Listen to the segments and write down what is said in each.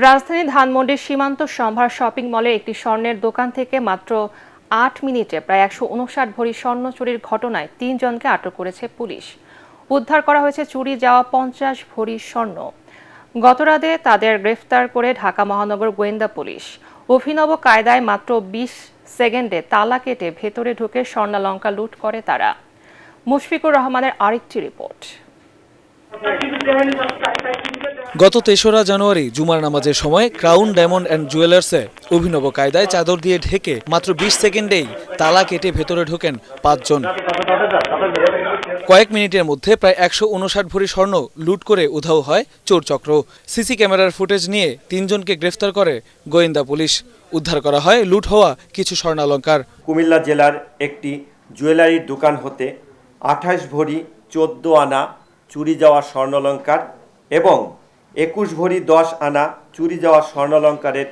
রাজধানী ধানমন্ডির সীমান্ত সম্ভার শপিং মলে একটি স্বর্ণের দোকান থেকে মাত্র ৮ মিনিটে প্রায় ১৫৯ ভরি স্বর্ণ চুরির ঘটনায় ৩ জনকে আটক করেছে পুলিশ। উদ্ধার করা হয়েছে চুরি যাওয়া ৫০ ভরি স্বর্ণ। গতরাতে তাদের গ্রেফতার করে ঢাকা মহানগর গোয়েন্দা পুলিশ। অভিনব কায়দায় মাত্র ২০ সেকেন্ডে তালা কেটে ভেতরে ঢুকে স্বর্ণালংকার লুট করে তারা। মুশফিকুর রহমানের আরেকটি রিপোর্ট। গত ৩রা জানুয়ারি জুমার নামাজের সময় ক্রাউন ডায়মন্ড অ্যান্ড জুয়েলার্সে অভিনব কায়দায় চাদর দিয়ে ঢেকে মাত্র ২০ সেকেন্ডেই তালা কেটে ভেতরে ঢোকেন ৫ জন। কয়েক মিনিটের মধ্যে প্রায় ১৫৯ ভরি স্বর্ণ লুট করে উধাও হয় চোরচক্র। সিসি ক্যামেরার ফুটেজ নিয়ে ৩ জনকে গ্রেফতার করে গোয়েন্দা পুলিশ। উদ্ধার করা হয় লুট হওয়া কিছু স্বর্ণালংকার। কুমিল্লা জেলার একটি জুয়েলারির দোকান হতে ২৮ ভরি ১৪ আনা চুরি যাওয়া স্বর্ণালংকার এবং ২১ ভরি ১০ আনা চুরি যাওয়া স্বর্ণালংকারের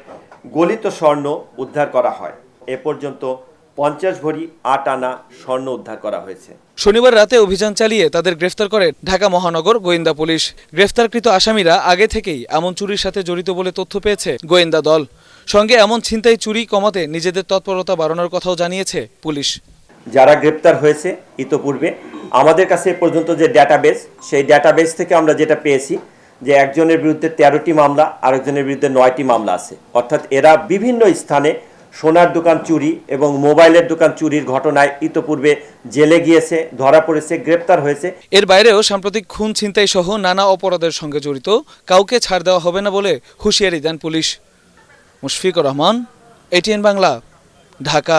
গলিত স্বর্ণ উদ্ধার করা হয়। এ পর্যন্ত ৫০ ভরি ৮ আনা স্বর্ণ উদ্ধার করা হয়েছে। শনিবার রাতে অভিযান চালিয়ে তাদের গ্রেফতার করে ঢাকা মহানগর গোয়েন্দা পুলিশ। গ্রেফতারকৃত আসামিরা আগে থেকেই এমন চুরির সাথে জড়িত বলে তথ্য পেয়েছে গোয়েন্দা দল। সঙ্গে এমন ছিনতাই চুরি কমাতে নিজেদের তৎপরতা বাড়ানোর কথাও জানিয়েছে পুলিশ। যারা গ্রেপ্তার হয়েছে ইতোপূর্বে আমাদের কাছে এ পর্যন্ত যে ডেটাবেস, সেই ডেটাবেস থেকে আমরা যেটা পেয়েছি যে একজনের বিরুদ্ধে ১৩টি মামলা, আরেকজনের বিরুদ্ধে ৯টি মামলা আছে। অর্থাৎ এরা বিভিন্ন স্থানে সোনার দোকান চুরি এবং মোবাইলের দোকান চুরির ঘটনায় ইতোপূর্বে জেলে গিয়েছে, ধরা পড়েছে, গ্রেপ্তার হয়েছে। এর বাইরেও সাম্প্রতিক খুন ছিনতাই সহ নানা অপরাধের সঙ্গে জড়িত কাউকে ছাড় দেওয়া হবে না বলে হুঁশিয়ারি দেন পুলিশ। মুশফিকুর রহমান, এটিএন বাংলা, ঢাকা।